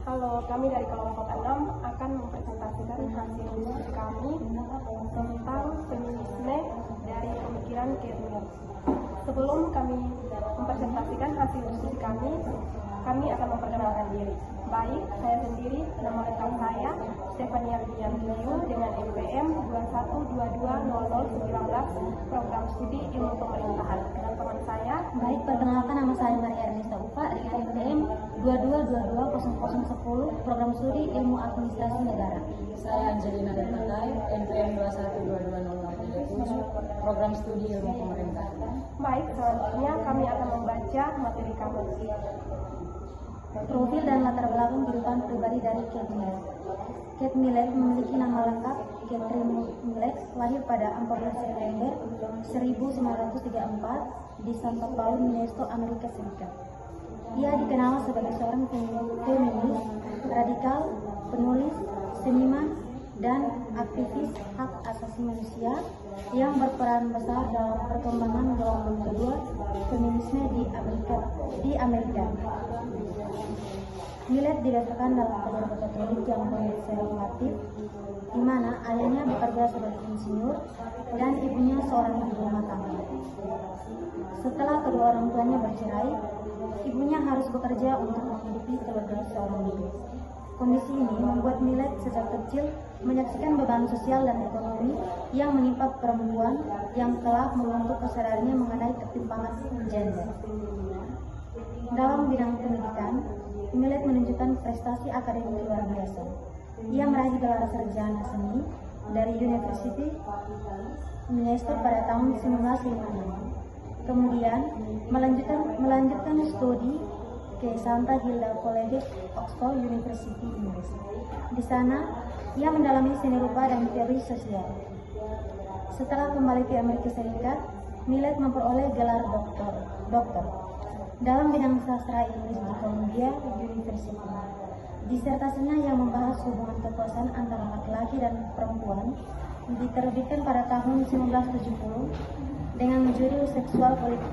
Halo, kami dari kelompok 6 akan mempresentasikan hasil diskusi kami tentang feminisme dari pemikiran Kate Millett. Sebelum kami mempresentasikan hasil diskusi kami akan memperkenalkan diri. Baik, saya sendiri, nama lengkap saya Stefania Widiantiyu dengan NPM 21220019 Program Studi Ilmu Pemerintahan. Dan teman saya, baik, perkenalkan nama saya Maria Ernesta Upa dengan NPM 22220010 Program Studi Ilmu Administrasi Negara. Saya Angelina Detakai, NPM 21220037 Program Studi Ilmu Pemerintahan. Baik, selanjutnya kami akan membaca materi kami. Profil dan latar belakang kehidupan pribadi dari Kate Millett. Kate Millett memiliki nama lengkap Catherine Millett, lahir pada 14 September 1934 di Santa Paula, Minnesota, Amerika Serikat. Ia dikenal sebagai seorang feminis, radikal, penulis, seniman, dan aktivis hak asasi manusia yang berperan besar dalam perkembangan gelombang kedua feminisme di Amerika. Millett dibesarkan dalam keluarga Katolik yang konservatif, di mana ayahnya bekerja sebagai insinyur dan ibunya seorang ibu rumah tangga. Setelah kedua orang tuanya bercerai, ibunya harus bekerja untuk menghidupi keluarga seorang diri. Kondisi ini membuat Millett sejak kecil menyaksikan beban sosial dan ekonomi yang menimpa perempuan yang telah membentuk kesadarannya mengenai ketimpangan gender. Dalam bidang pendidikan, Millett menunjukkan prestasi akademik luar biasa. Ia meraih gelar sarjana seni dari University Minnesota pada tahun 1956. Kemudian melanjutkan studi ke Santa Hilda College, Oxford University, Inggris. Di sana, ia mendalami seni rupa dan teori sosial. Setelah kembali ke Amerika Serikat, Millett memperoleh gelar doktor dalam bidang sastra Inggris di Columbia University. Disertasinya yang membahas hubungan kekuasaan antara laki-laki dan perempuan diterbitkan pada tahun 1970 dengan judul Seksual Politik,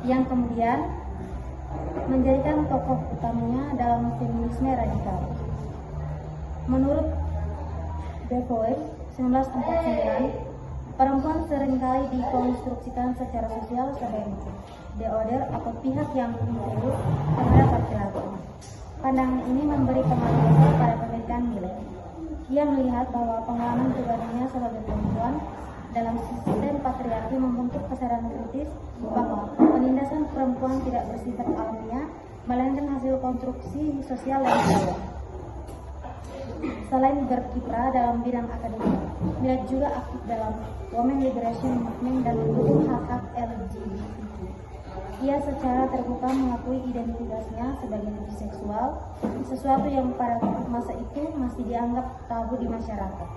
yang kemudian menjadikan tokoh utamanya dalam feminisme radikal. Menurut Beauvoir 1949, perempuan seringkali dikonstruksikan secara sosial sebagai the other atau pihak yang inferior terhadap laki-laki. Pandangan ini memberi pengaruh besar pada pemikiran Millett. Ia melihat bahwa pengalaman pribadinya sebagai perempuan dalam sistem patriarki membentuk kesadaran kritis bahwa penindasan perempuan tidak bersifat alamiah, melainkan hasil konstruksi sosial dan budaya. Selain berkiprah dalam bidang akademik, Millett juga aktif dalam Women Liberation Movement dan mendukung hak-hak LGBT. Ia secara terbuka mengakui identitasnya sebagai biseksual, sesuatu yang pada masa itu masih dianggap tabu di masyarakat.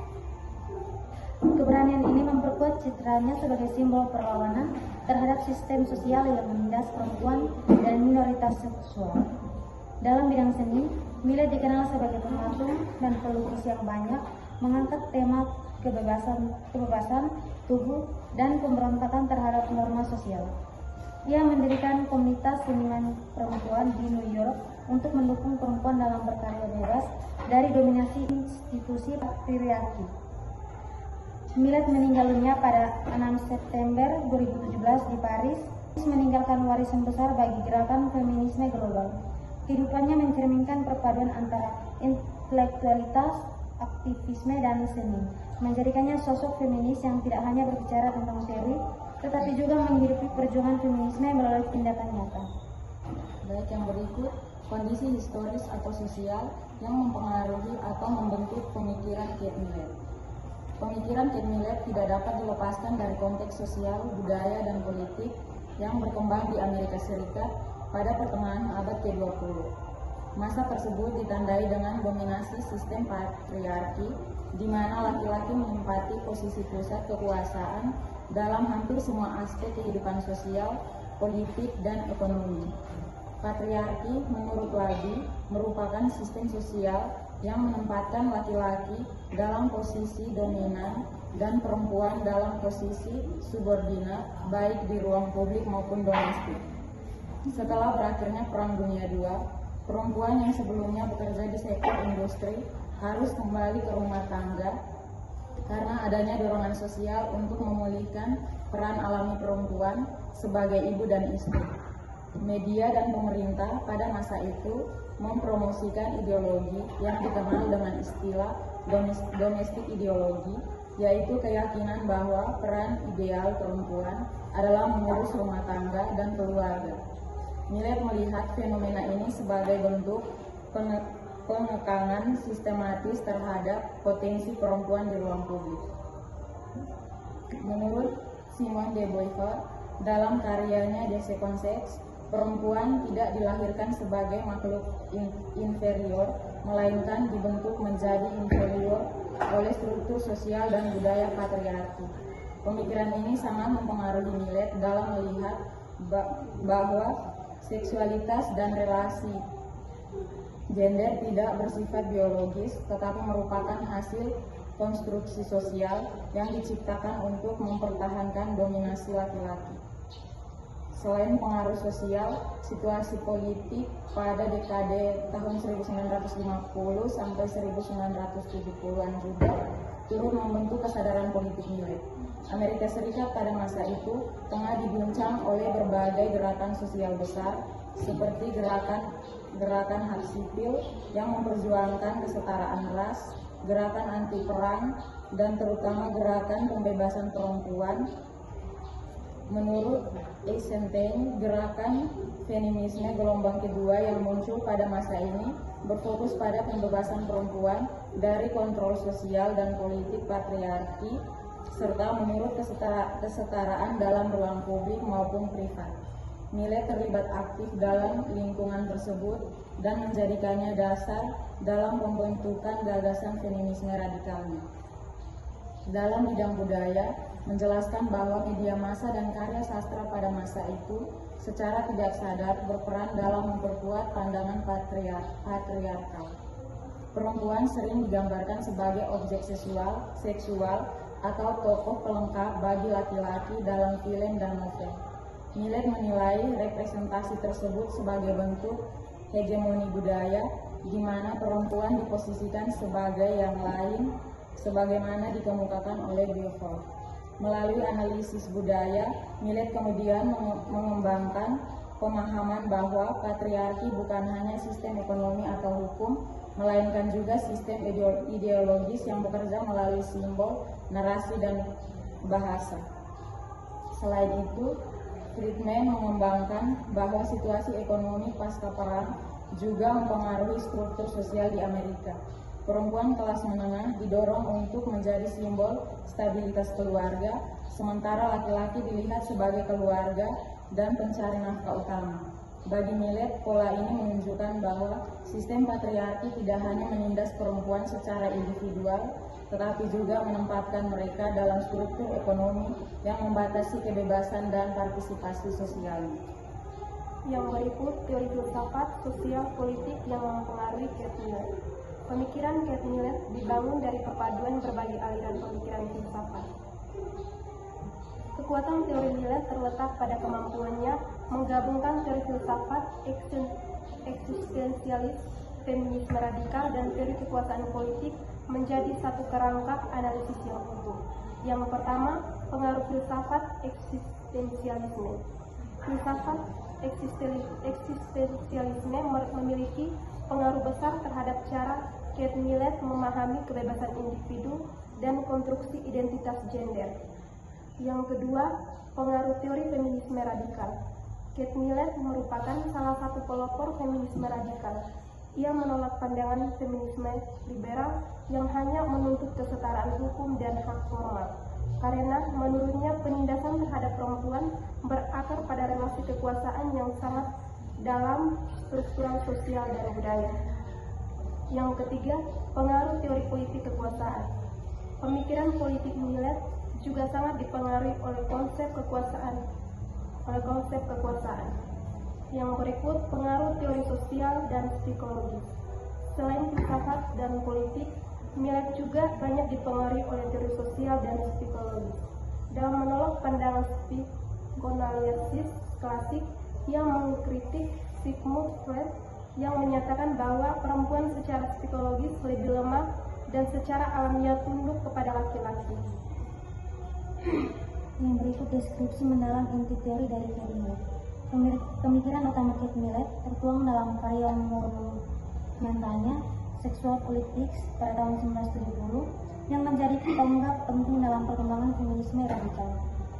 Keberanian ini memperkuat citranya sebagai simbol perlawanan terhadap sistem sosial yang menindas perempuan dan minoritas seksual. Dalam bidang seni, Millett dikenal sebagai pematung dan pelukis yang banyak mengangkat tema kebebasan tubuh dan pemberontakan terhadap norma sosial. Ia mendirikan komunitas seniman perempuan di New York untuk mendukung perempuan dalam berkarya bebas dari dominasi institusi patriarki. Millett meninggal dunia pada 6 September 2017 di Paris, meninggalkan warisan besar bagi gerakan feminisme global. Kehidupannya mencerminkan perpaduan antara intelektualitas, aktivisme, dan seni, menjadikannya sosok feminis yang tidak hanya berbicara tentang teori, tetapi juga menghidupi perjuangan feminisme melalui tindakan nyata. Baik, yang berikut kondisi historis atau sosial yang mempengaruhi atau membentuk pemikiran Kate Millett. Pemikiran Kate Millett tidak dapat dilepaskan dari konteks sosial, budaya, dan politik yang berkembang di Amerika Serikat pada pertengahan abad ke-20. Masa tersebut ditandai dengan dominasi sistem patriarki, di mana laki-laki menempati posisi pusat kekuasaan dalam hampir semua aspek kehidupan sosial, politik, dan ekonomi. Patriarki, menurut Lady, merupakan sistem sosial yang menempatkan laki-laki dalam posisi dominan dan perempuan dalam posisi subordinat, baik di ruang publik maupun domestik. Setelah berakhirnya Perang Dunia II, perempuan yang sebelumnya bekerja di sektor industri harus kembali ke rumah tangga karena adanya dorongan sosial untuk memulihkan peran alami perempuan sebagai ibu dan istri. Media dan pemerintah pada masa itu mempromosikan ideologi yang dikenal dengan istilah domestik ideologi, yaitu keyakinan bahwa peran ideal perempuan adalah mengurus rumah tangga dan keluarga. Millet melihat fenomena ini sebagai bentuk penekanan sistematis terhadap potensi perempuan di ruang publik. Menurut Simone de Beauvoir, dalam karyanya The Second Sex, perempuan tidak dilahirkan sebagai makhluk inferior, melainkan dibentuk menjadi inferior oleh struktur sosial dan budaya patriarki. Pemikiran ini sangat mempengaruhi Millet dalam melihat bahwa seksualitas dan relasi gender tidak bersifat biologis, tetapi merupakan hasil konstruksi sosial yang diciptakan untuk mempertahankan dominasi laki-laki. Selain pengaruh sosial, situasi politik pada dekade tahun 1950 sampai 1970-an juga turut membentuk kesadaran politik Millet. Amerika Serikat pada masa itu tengah diguncang oleh berbagai gerakan sosial besar seperti gerakan hak sipil yang memperjuangkan kesetaraan ras, gerakan anti perang, dan terutama gerakan pembebasan perempuan. Menurut Eisenstein, gerakan feminisme gelombang kedua yang muncul pada masa ini berfokus pada pembebasan perempuan dari kontrol sosial dan politik patriarki, serta menurut kesetaraan dalam ruang publik maupun privat. Millet terlibat aktif dalam lingkungan tersebut dan menjadikannya dasar dalam pembentukan gagasan feminisme radikalnya. Dalam bidang budaya, menjelaskan bahwa media massa dan karya sastra pada masa itu secara tidak sadar berperan dalam memperkuat pandangan patriarkal. Perempuan sering digambarkan sebagai objek seksual atau tokoh pelengkap bagi laki-laki dalam film dan novel. Millet menilai representasi tersebut sebagai bentuk hegemoni budaya, di mana perempuan diposisikan sebagai yang lain, sebagaimana dikemukakan oleh Beauvoir. Melalui analisis budaya, Millet kemudian mengembangkan pemahaman bahwa patriarki bukan hanya sistem ekonomi atau hukum, melainkan juga sistem ideologis yang bekerja melalui simbol, narasi, dan bahasa. Selain itu, Friedman mengembangkan bahwa situasi ekonomi pasca perang juga mempengaruhi struktur sosial di Amerika. Perempuan kelas menengah didorong untuk menjadi simbol stabilitas keluarga, sementara laki-laki dilihat sebagai keluarga dan pencari nafkah utama. Bagi Millet, pola ini menunjukkan bahwa sistem patriarki tidak hanya menindas perempuan secara individual, tetapi juga menempatkan mereka dalam struktur ekonomi yang membatasi kebebasan dan partisipasi sosialnya. Yang berikut teori filsafat sosial politik yang mempengaruhi Kate Millet. Pemikiran Kate Millet dibangun dari perpaduan berbagai aliran pemikiran filsafat. Kekuatan teori Millet terletak pada kemampuannya menggabungkan teori filsafat eksistensialis, feminisme radikal, dan teori kekuasaan politik menjadi satu kerangka analisis yang utuh. Yang pertama, pengaruh filsafat eksistensialisme. Filsafat eksistensialisme memiliki pengaruh besar terhadap cara Kate Millet memahami kebebasan individu dan konstruksi identitas gender. Yang kedua, pengaruh teori feminisme radikal. Kate Millet merupakan salah satu pelopor feminisme radikal. Ia menolak pandangan feminisme liberal yang hanya menuntut kesetaraan hukum dan hak formal, karena menurutnya penindasan terhadap perempuan berakar pada relasi kekuasaan yang sangat dalam struktural sosial dan budaya. Yang ketiga, pengaruh teori politik kekuasaan. Pemikiran politik Millet juga sangat dipengaruhi oleh konsep kekuasaan. Yang berikut pengaruh teori sosial dan psikologis. Selain filsafat dan politik, Millet juga banyak dipengaruhi oleh teori sosial dan psikologis. Dalam menolak pandangan psikoanalisis klasik, Ia mengkritik Sigmund Freud yang menyatakan bahwa perempuan secara psikologis lebih lemah dan secara alamiah tunduk kepada laki-laki. Yang berikut deskripsi mendalam inti teori dari Kate Millett. Pemikiran utama Kate Millett tertuang dalam karya monumentalnya Sexual Politics pada tahun 1970 yang menjadi tonggak penting dalam perkembangan feminisme radikal.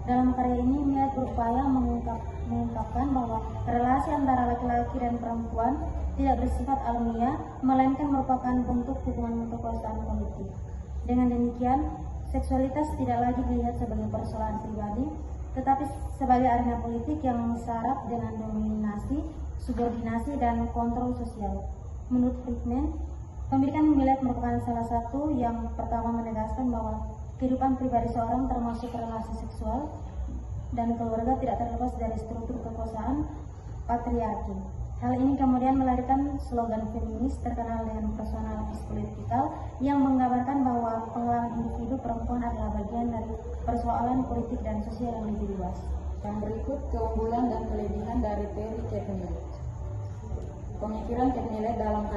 Dalam karya ini, Millett berupaya mengungkapkan bahwa relasi antara laki-laki dan perempuan tidak bersifat alamiah, melainkan merupakan bentuk hubungan kekuasaan politik. Dengan demikian, seksualitas tidak lagi dilihat sebagai persoalan pribadi, tetapi sebagai arena politik yang syarat dengan dominasi, subordinasi, dan kontrol sosial. Menurut Friedman, pemikiran Millett merupakan salah satu yang pertama menegaskan bahwa kehidupan pribadi seorang termasuk relasi seksual dan keluarga tidak terlepas dari struktur kekuasaan patriarki. Hal ini kemudian melahirkan slogan feminis terkenal dengan personalis politikal yang menggambarkan bahwa pengalaman individu perempuan adalah bagian dari persoalan politik dan sosial yang lebih luas. Yang berikut keunggulan dan kelebihan dari teori Kate Millett. Pemikiran Kate Millett dalam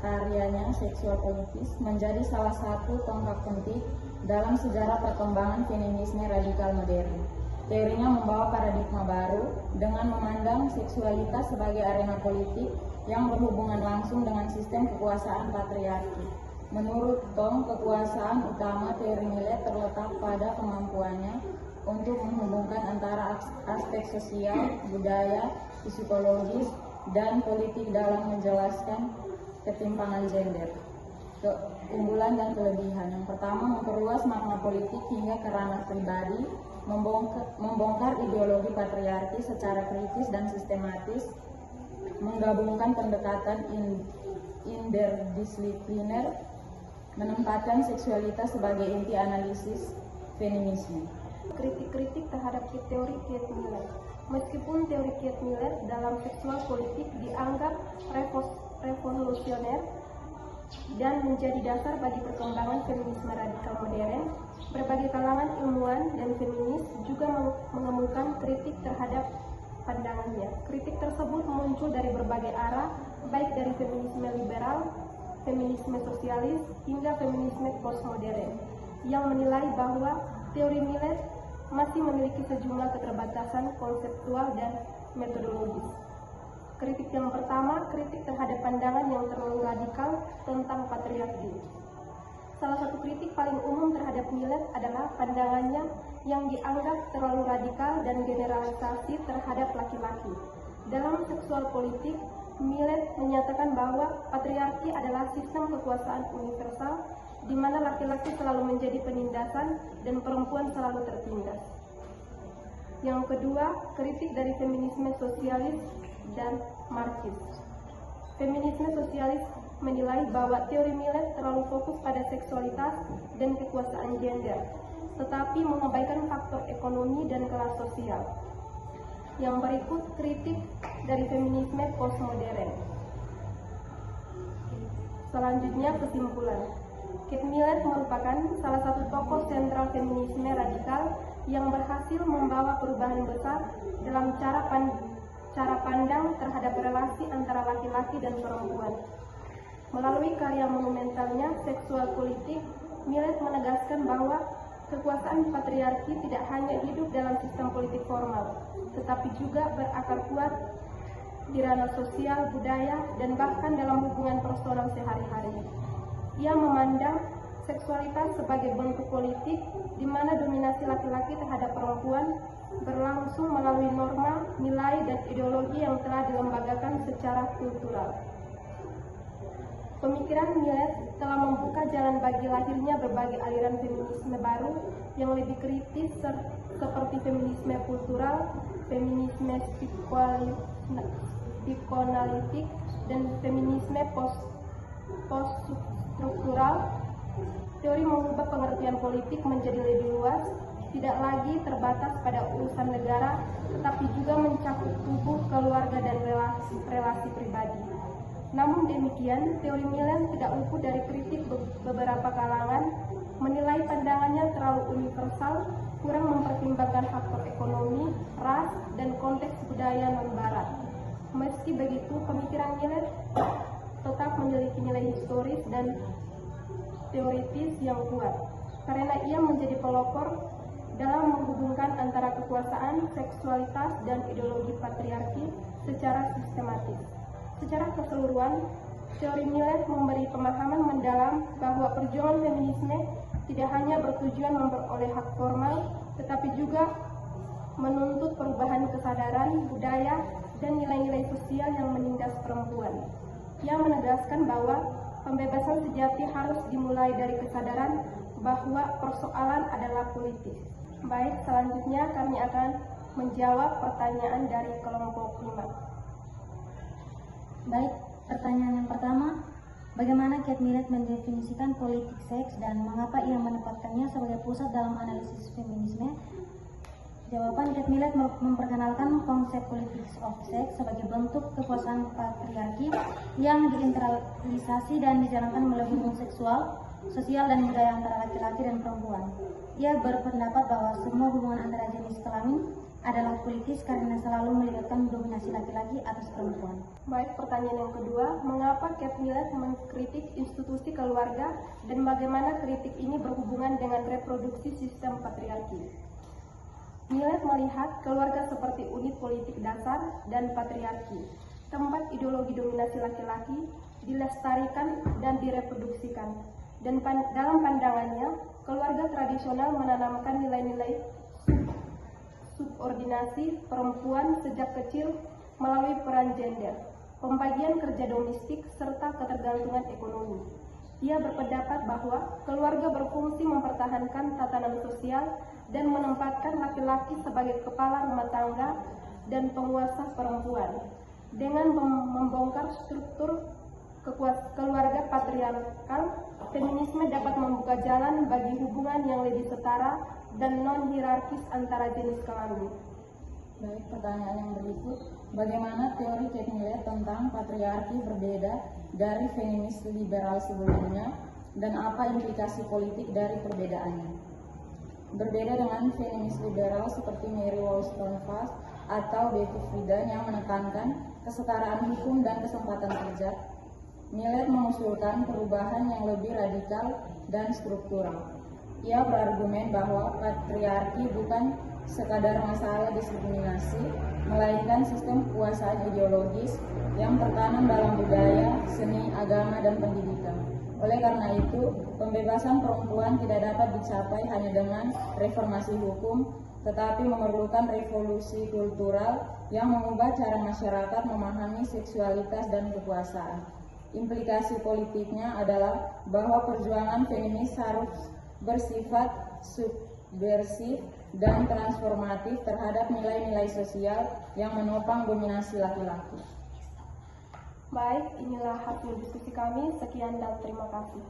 karyanya Sexual Politics menjadi salah satu tonggak penting dalam sejarah perkembangan feminisme radikal modern. Teorinya membawa paradigma baru dengan memandang seksualitas sebagai arena politik yang berhubungan langsung dengan sistem kekuasaan patriarki. Menurut Tom, kekuasaan utama teori Millett terletak pada kemampuannya untuk menghubungkan antara aspek sosial, budaya, psikologis, dan politik dalam menjelaskan ketimpangan gender. Keunggulan dan kelebihan. Yang pertama, memperluas makna politik hingga ke ranah pribadi, membongkar ideologi patriarki secara kritis dan sistematis, menggabungkan pendekatan interdisipliner, menempatkan seksualitas sebagai inti analisis feminisme. Kritik-kritik terhadap teori Kate Millett. Meskipun teori Kate Millett dalam seksual politik dianggap revolusioner dan menjadi dasar bagi perkembangan feminisme radikal modern, berbagai kalangan ilmuwan dan feminis juga mengemukakan kritik terhadap pandangannya. Kritik tersebut muncul dari berbagai arah, baik dari feminisme liberal, feminisme sosialis, hingga feminisme postmodern, yang menilai bahwa teori Millett masih memiliki sejumlah keterbatasan konseptual dan metodologis. Kritik yang pertama, kritik terhadap pandangan yang terlalu radikal tentang patriarki. Salah satu kritik paling umum terhadap Millett adalah pandangannya yang dianggap terlalu radikal dan generalisasi terhadap laki-laki. Dalam seksual politik, Millett menyatakan bahwa patriarki adalah sistem kekuasaan universal di mana laki-laki selalu menjadi penindasan dan perempuan selalu tertindas. Yang kedua, kritik dari feminisme sosialis dan marxis. Feminisme sosialis menilai bahwa teori Millett terlalu fokus pada seksualitas dan kekuasaan gender, tetapi mengabaikan faktor ekonomi dan kelas sosial. Yang berikut kritik dari feminisme postmodern. Selanjutnya, kesimpulan. Kate Millett merupakan salah satu tokoh sentral feminisme radikal yang berhasil membawa perubahan besar dalam cara pandang terhadap relasi antara laki-laki dan perempuan. Melalui karya monumentalnya Sexual Politics, Millett menegaskan bahwa kekuasaan patriarki tidak hanya hidup dalam sistem politik formal, tetapi juga berakar kuat di ranah sosial, budaya, dan bahkan dalam hubungan personal sehari-hari. Ia memandang seksualitas sebagai bentuk politik di mana dominasi laki-laki terhadap perempuan berlangsung melalui norma, nilai, dan ideologi yang telah dilembagakan secara kultural. Pemikiran Millett telah membuka jalan bagi lahirnya berbagai aliran feminisme baru yang lebih kritis seperti feminisme kultural, feminisme psikoanalitik, dan feminisme poststruktural. Teori mengubah pengertian politik menjadi lebih luas, tidak lagi terbatas pada urusan negara, tetapi juga mencakup tubuh, keluarga, dan relasi pribadi. Namun demikian, teori Millett tidak luput dari kritik beberapa kalangan, menilai pandangannya terlalu universal, kurang mempertimbangkan faktor ekonomi, ras, dan konteks budaya non-barat. itu, pemikiran Millet tetap memiliki nilai historis dan teoritis yang kuat, karena ia menjadi pelopor dalam menghubungkan antara kekuasaan, seksualitas, dan ideologi patriarki secara sistematis. Secara keseluruhan, teori Millet memberi pemahaman mendalam bahwa perjuangan feminisme tidak hanya bertujuan memperoleh hak formal, tetapi juga menuntut perubahan kesadaran, budaya, dan nilai-nilai sosial yang menindas perempuan. Ia menegaskan bahwa pembebasan sejati harus dimulai dari kesadaran bahwa persoalan adalah politis. Baik, selanjutnya kami akan menjawab pertanyaan dari kelompok 5. Baik, pertanyaan yang pertama, bagaimana Kate Millett mendefinisikan politik seks dan mengapa ia menempatkannya sebagai pusat dalam analisis feminisme? Jawaban, Kate Millett memperkenalkan konsep politics of sex sebagai bentuk kekuasaan patriarki yang diinteralisasi dan dijalankan melalui hubungan seksual, sosial, dan budaya antara laki-laki dan perempuan. Ia berpendapat bahwa semua hubungan antara jenis kelamin adalah politis karena selalu melibatkan dominasi laki-laki atas perempuan. Baik, pertanyaan yang kedua, mengapa Kate Millett mengkritik institusi keluarga dan bagaimana kritik ini berhubungan dengan reproduksi sistem patriarki? Millett melihat keluarga seperti unit politik dasar dan patriarki, tempat ideologi dominasi laki-laki dilestarikan dan direproduksikan. Dan dalam pandangannya, keluarga tradisional menanamkan nilai-nilai subordinasi perempuan sejak kecil melalui peran gender, pembagian kerja domestik, serta ketergantungan ekonomi. Ia berpendapat bahwa keluarga berfungsi mempertahankan tatanan sosial dan menempatkan laki-laki sebagai kepala rumah tangga dan penguasa perempuan. Dengan membongkar struktur keluarga patriarkal, feminisme dapat membuka jalan bagi hubungan yang lebih setara dan non-hierarkis antara jenis kelamin. Baik, pertanyaan yang berikut, bagaimana teori Kate Millett tentang patriarki berbeda dari feminis liberal sebelumnya dan apa implikasi politik dari perbedaannya? Berbeda dengan feminis liberal seperti Mary Wollstonecraft atau Betty Friedan yang menekankan kesetaraan hukum dan kesempatan kerja, Millett mengusulkan perubahan yang lebih radikal dan struktural. Ia berargumen bahwa patriarki bukan sekadar masalah diskriminasi, melainkan sistem kekuasaan ideologis yang tertanam dalam budaya, seni, agama, dan pendidikan. Oleh karena itu, pembebasan perempuan tidak dapat dicapai hanya dengan reformasi hukum, tetapi memerlukan revolusi kultural yang mengubah cara masyarakat memahami seksualitas dan kekuasaan. Implikasi politiknya adalah bahwa perjuangan feminis harus bersifat subversif dan transformatif terhadap nilai-nilai sosial yang menopang dominasi laki-laki. Baik, inilah hasil diskusi kami. Sekian dan terima kasih.